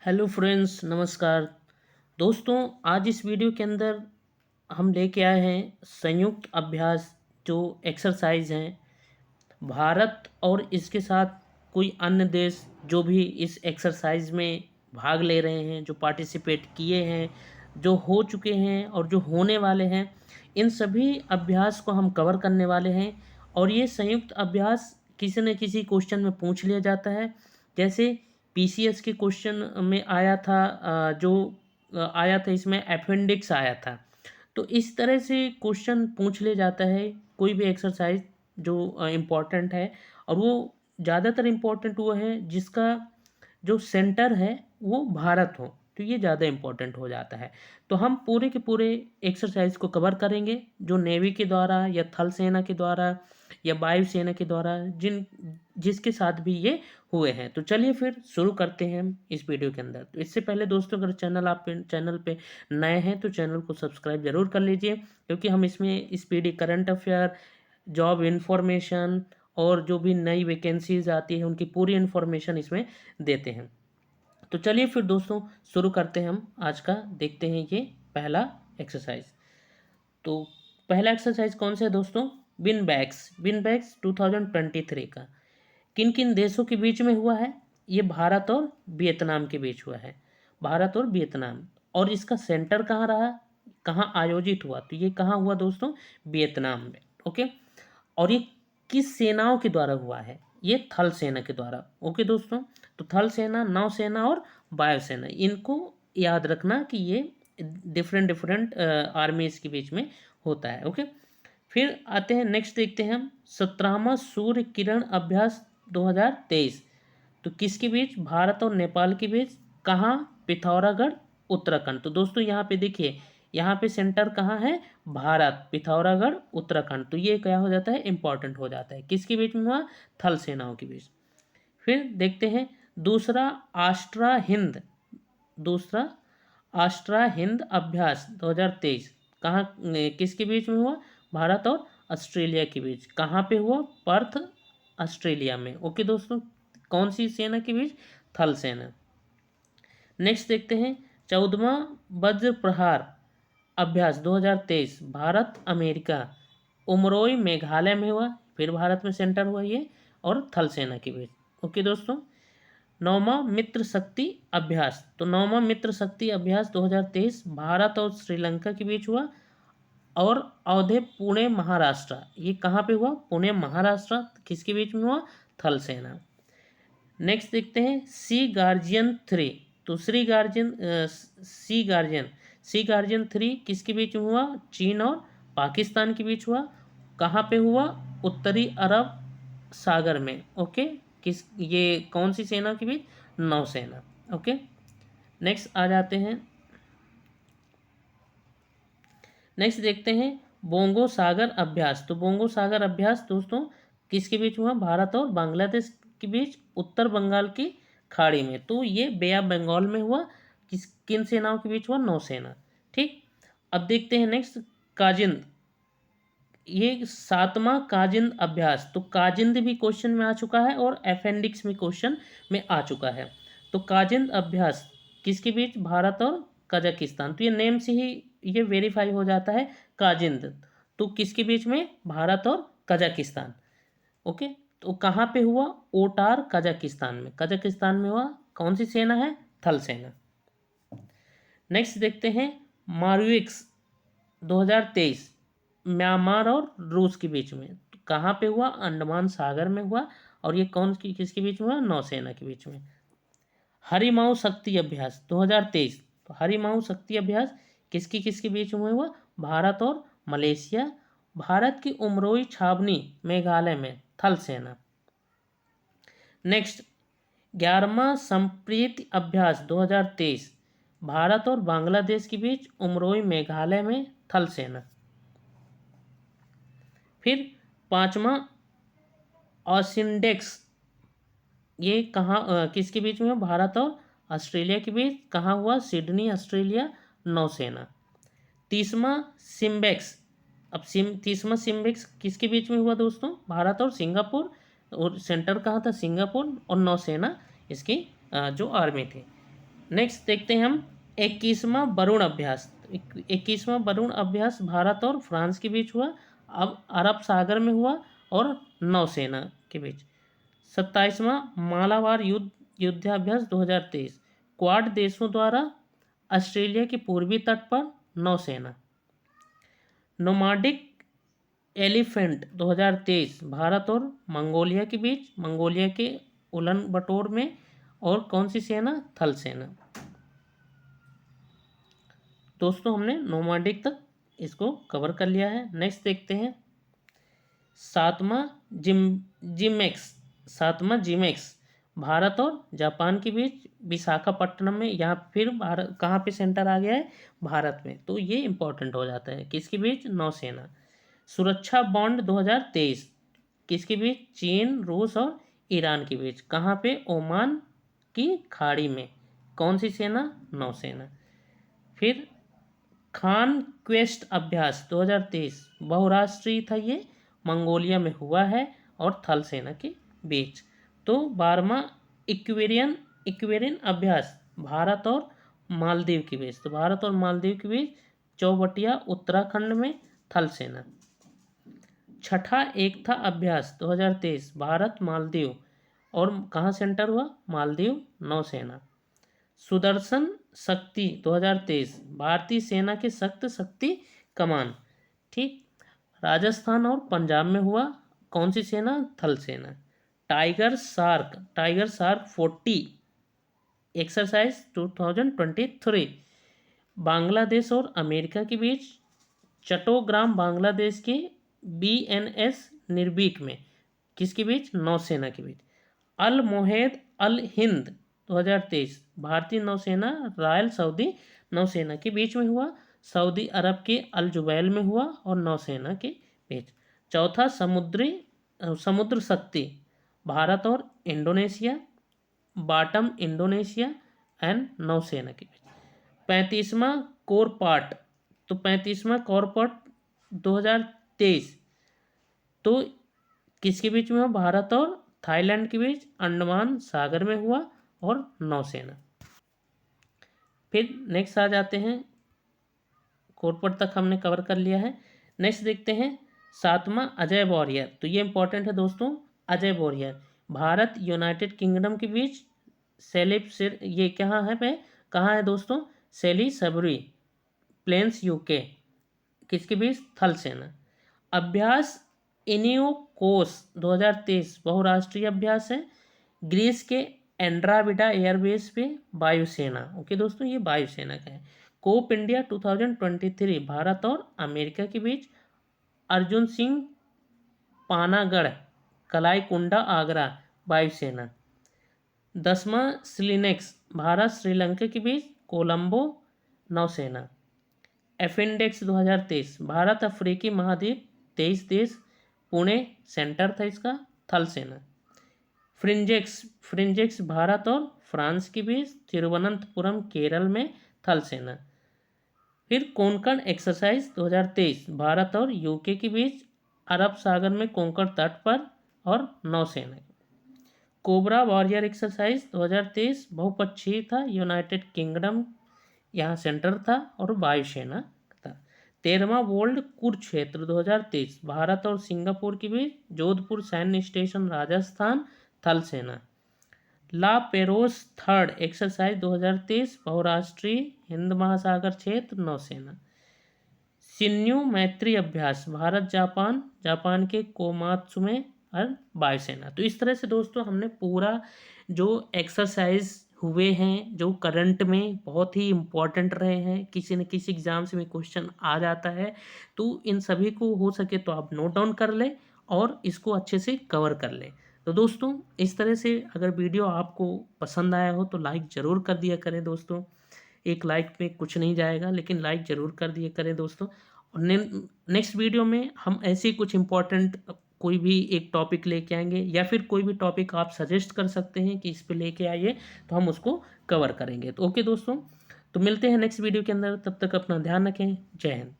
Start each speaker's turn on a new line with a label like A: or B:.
A: Hello friends, नमस्कार दोस्तों। आज इस वीडियो के अंदर हम लेके आए हैं संयुक्त अभ्यास जो एक्सरसाइज हैं। भारत और इसके साथ कोई अन्य देश जो भी इस एक्सरसाइज में भाग ले रहे हैं, जो पार्टिसिपेट किए हैं, जो हो चुके हैं और जो होने वाले हैं, इन सभी अभ्यास को हम कवर करने वाले हैं। और ये संयुक्त अभ्यास किसी न किसी क्वेश्चन में पूछ लिया जाता है। जैसे पीसीएस के क्वेश्चन में आया था, आया था, इसमें अपेंडिक्स आया था। तो इस तरह से क्वेश्चन पूछ लिया जाता है कोई भी एक्सरसाइज जो इम्पोर्टेंट है। और वो ज़्यादातर इम्पोर्टेंट वो है जिसका जो सेंटर है वो भारत हो, तो ये ज़्यादा इम्पोर्टेंट हो जाता है। तो हम पूरे के पूरे एक्सरसाइज को कवर करेंगे जो नेवी के द्वारा या थल सेना के द्वारा या वायु सेना के द्वारा जिसके साथ भी ये हुए हैं। तो चलिए फिर शुरू करते हैं हम इस वीडियो के अंदर। तो इससे पहले दोस्तों, अगर चैनल पे नए हैं तो चैनल को सब्सक्राइब जरूर कर लीजिए, क्योंकि हम इसमें speedy current affair, job information और जो भी नई वैकेंसीज आती है उनकी पूरी इन्फॉर्मेशन इसमें देते हैं। तो चलिए फिर दोस्तों शुरू करते हैं। हम आज का देखते हैं ये पहला एक्सरसाइज। तो पहला एक्सरसाइज कौन सा है दोस्तों? विन बैग्स 2023 का किन किन देशों के बीच में हुआ है? ये भारत और वियतनाम के बीच हुआ है। भारत और वियतनाम। और इसका सेंटर कहाँ रहा, कहाँ आयोजित हुआ? तो ये कहाँ हुआ दोस्तों? वियतनाम में। ओके। और ये किस सेनाओं के द्वारा हुआ है? ये थल सेना के द्वारा। ओके दोस्तों। तो थल सेना, नौसेना और वायुसेना, इनको याद रखना कि ये डिफरेंट डिफरेंट आर्मीज के बीच में होता है। ओके। फिर आते हैं, नेक्स्ट देखते हैं हम 17वां सूर्य किरण अभ्यास 2023। तो किसके बीच? भारत और नेपाल के बीच। कहाँ? पिथौरागढ़, उत्तराखंड। तो दोस्तों यहाँ पे देखिए, यहाँ पे सेंटर कहाँ है? भारत, पिथौरागढ़, उत्तराखंड। तो ये क्या हो जाता है? इंपॉर्टेंट हो जाता है। किसके बीच में हुआ? थल सेनाओं के बीच। फिर देखते हैं दूसरा आष्ट्रा हिंद दूसरा आष्ट्रा हिंद अभ्यास 2023 कहाँ, किसके बीच में हुआ? भारत और ऑस्ट्रेलिया के बीच। कहाँ पे हुआ? पर्थ, ऑस्ट्रेलिया में। ओके दोस्तों। कौन सी सेना के बीच? थल सेना। नेक्स्ट देखते हैं 14वां वज्र प्रहार अभ्यास 2023 भारत अमेरिका, उमरोई मेघालय में हुआ। फिर भारत में सेंटर हुआ ये, और थल सेना के बीच। ओके दोस्तों। 9वां मित्र शक्ति अभ्यास। तो 9वां मित्र शक्ति अभ्यास 2023 भारत और श्रीलंका के बीच हुआ। और अवधे पुणे महाराष्ट्र, ये कहाँ पे हुआ? पुणे महाराष्ट्र। किसके बीच में हुआ? थल सेना। नेक्स्ट देखते हैं सी गार्जियन 3। तो सी गार्जियन 3 किसके बीच में हुआ? चीन और पाकिस्तान के बीच हुआ। कहाँ पे हुआ? उत्तरी अरब सागर में। ओके। ये कौन सी सेना के बीच? नौसेना। ओके। नेक्स्ट आ जाते हैं, नेक्स्ट देखते हैं बोंगो सागर अभ्यास। तो बोंगो सागर अभ्यास दोस्तों किसके बीच हुआ? भारत और बांग्लादेश के बीच, उत्तर बंगाल की खाड़ी में। तो ये बे ऑफ बंगाल में हुआ। किन सेनाओं के बीच हुआ? नौसेना। ठीक। अब देखते हैं नेक्स्ट काजिंद, ये 7वां काजिंद अभ्यास। तो काजिंद भी क्वेश्चन में आ चुका है और अपेंडिक्स में क्वेश्चन में आ चुका है। तो काजिंद अभ्यास किसके बीच? भारत और कजाकिस्तान। तो ये नेम से ही ये वेरीफाई हो जाता है, काजिंद। तो किसके बीच में? भारत और कजाकिस्तान। ओके। तो कहाँ पे हुआ? ओटार, कजाकिस्तान में। कजाकिस्तान में हुआ। कौन सी सेना है? थल सेना। नेक्स्ट देखते हैं मारुइक्स 2023 म्यांमार और रूस के बीच में। तो कहाँ पे हुआ? अंडमान सागर में हुआ। और ये किसके बीच में हुआ? नौसेना के बीच में। हरिमाऊ शक्ति अभ्यास 2023। तो हरिमाऊ शक्ति अभ्यास किसके किसके बीच में हुआ? भारत और मलेशिया। भारत की उमरोई छावनी मेघालय में, थल सेना। नेक्स्ट 11वां संप्रीति अभ्यास 2023 भारत और बांग्लादेश के बीच, उमरोई मेघालय में, थल सेना। फिर 5वां ऑसिंडेक्स, ये कहाँ किसके बीच में? भारत और ऑस्ट्रेलिया के बीच। कहाँ हुआ? सिडनी, ऑस्ट्रेलिया, नौसेना। 30वां सिम्बेक्स। अब 30वां सिम्बेक्स किसके बीच में हुआ दोस्तों? भारत और सिंगापुर। और सेंटर कहाँ था? सिंगापुर। और नौसेना इसकी जो आर्मी थी। नेक्स्ट देखते हैं हम 21वां वरुण अभ्यास। 21वां वरुण अभ्यास भारत और फ्रांस के बीच हुआ, अब अरब सागर में हुआ और नौसेना के बीच। 27वां मालाबार युद्धाभ्यास 2023, क्वाड देशों द्वारा ऑस्ट्रेलिया के पूर्वी तट पर नौसेना। नोमाडिक एलिफेंट 2023, भारत और मंगोलिया के बीच, मंगोलिया के उलन बटोर में, और कौन सी सेना? थल सेना। दोस्तों हमने नोमाडिक तक इसको कवर कर लिया है। नेक्स्ट देखते हैं सातवां जिमेक्स भारत और जापान के बीच, विशाखापट्टनम में। यहाँ फिर भारत कहाँ पे सेंटर आ गया है? भारत में। तो ये इंपॉर्टेंट हो जाता है। किसके बीच? नौसेना। सुरक्षा बॉन्ड 2023 किसके बीच? चीन, रूस और ईरान के बीच। कहाँ पे? ओमान की खाड़ी में। कौन सी सेना? नौसेना। फिर खान क्वेस्ट अभ्यास 2023 बहुराष्ट्रीय था, ये मंगोलिया में हुआ है और थल सेना के बीच। तो 12वां इक्वेरियन अभ्यास भारत और मालदीव के बीच। तो भारत और मालदीव के बीच, चौबटिया उत्तराखंड में, थल सेना। छठा एकता अभ्यास 2023 भारत मालदीव, और कहाँ सेंटर हुआ? मालदीव, नौसेना। सुदर्शन शक्ति 2023 भारतीय सेना के सख्त शक्ति कमान, ठीक, राजस्थान और पंजाब में हुआ। कौन सी सेना? थल सेना। टाइगर शार्क 40 एक्सरसाइज 2023 बांग्लादेश और अमेरिका के बीच, चट्टोग्राम बांग्लादेश के BNS निर्भीक में। किसके बीच? नौसेना के बीच। अल मोहेद अल हिंद 2023 भारतीय नौसेना रॉयल सऊदी नौसेना के बीच में हुआ, सऊदी अरब के अल जुबैल में हुआ और नौसेना के बीच। चौथा समुद्र शक्ति भारत और इंडोनेशिया, बॉटम इंडोनेशिया एंड नौसेना के बीच। 35वां कोरपाट, तो 35वां कोरपाट 2023 तो किसके बीच में हुआ? भारत और थाईलैंड के बीच, अंडमान सागर में हुआ और नौसेना। फिर नेक्स्ट आ जाते हैं, कोरपट तक हमने कवर कर लिया है। नेक्स्ट देखते हैं 7वां अजय वॉरियर। तो ये इंपॉर्टेंट है दोस्तों, Ajay warrior Bharat United kingdom के बीच, ये कहाँ है दोस्तों? सेलिसबरी प्लेन्स यूके, किसके बीच? थल सेना। अभ्यास इनियोकोस 2023 बहुराष्ट्रीय अभ्यास है, ग्रीस के एंड्राविडा एयरबेस पे, वायुसेना। ओके दोस्तों, ये वायुसेना का है। कोप इंडिया 2023 भारत और अमेरिका के बीच, अर्जुन सिंह पानागढ़ कलाईकुंडा आगरा, वायुसेना। 10वां स्लिनेक्स भारत श्रीलंका के बीच, कोलंबो, नौसेना। एफिंडेक्स 2023 भारत अफ्रीकी महाद्वीप 23 देश, पुणे सेंटर था इसका, थल सेना। फ्रिंजेक्स भारत और फ्रांस के बीच, तिरुवनंतपुरम केरल में, थल सेना। फिर कोंकण एक्सरसाइज 2023 भारत और यूके के बीच, अरब सागर में कोंकण तट पर और नौसेना। कोबरा वॉरियर एक्सरसाइज 2023 बहुपक्षीय था, यूनाइटेड किंगडम यहाँ सेंटर था और वायुसेना था। 13वां वर्ल्ड कुरुक्षेत्र 2023 भारत और सिंगापुर के बीच, जोधपुर सैन्य स्टेशन राजस्थान, थल सेना। ला पेरोस थर्ड एक्सरसाइज 2023 बहुराष्ट्रीय हिंद महासागर क्षेत्र, नौसेना। शिन्यू मैत्री अभ्यास भारत जापान के कोमात्सु में और वायुसेना। तो इस तरह से दोस्तों हमने पूरा जो एक्सरसाइज हुए हैं, जो करंट में बहुत ही इम्पोर्टेंट रहे हैं, किसी न किसी एग्जाम से में क्वेश्चन आ जाता है, तो इन सभी को हो सके तो आप नोट डाउन कर ले और इसको अच्छे से कवर कर ले। तो दोस्तों इस तरह से अगर वीडियो आपको पसंद आया हो तो लाइक ज़रूर कर दिया करें दोस्तों। एक लाइक पे कुछ नहीं जाएगा, लेकिन लाइक ज़रूर कर दिया करें दोस्तों। और नेक्स्ट वीडियो में हम ऐसे कुछ इम्पोर्टेंट कोई भी एक टॉपिक लेके आएंगे, या फिर कोई भी टॉपिक आप सजेस्ट कर सकते हैं कि इस पे लेके आइए, तो हम उसको कवर करेंगे। तो ओके दोस्तों, तो मिलते हैं नेक्स्ट वीडियो के अंदर, तब तक अपना ध्यान रखें। जय हिंद।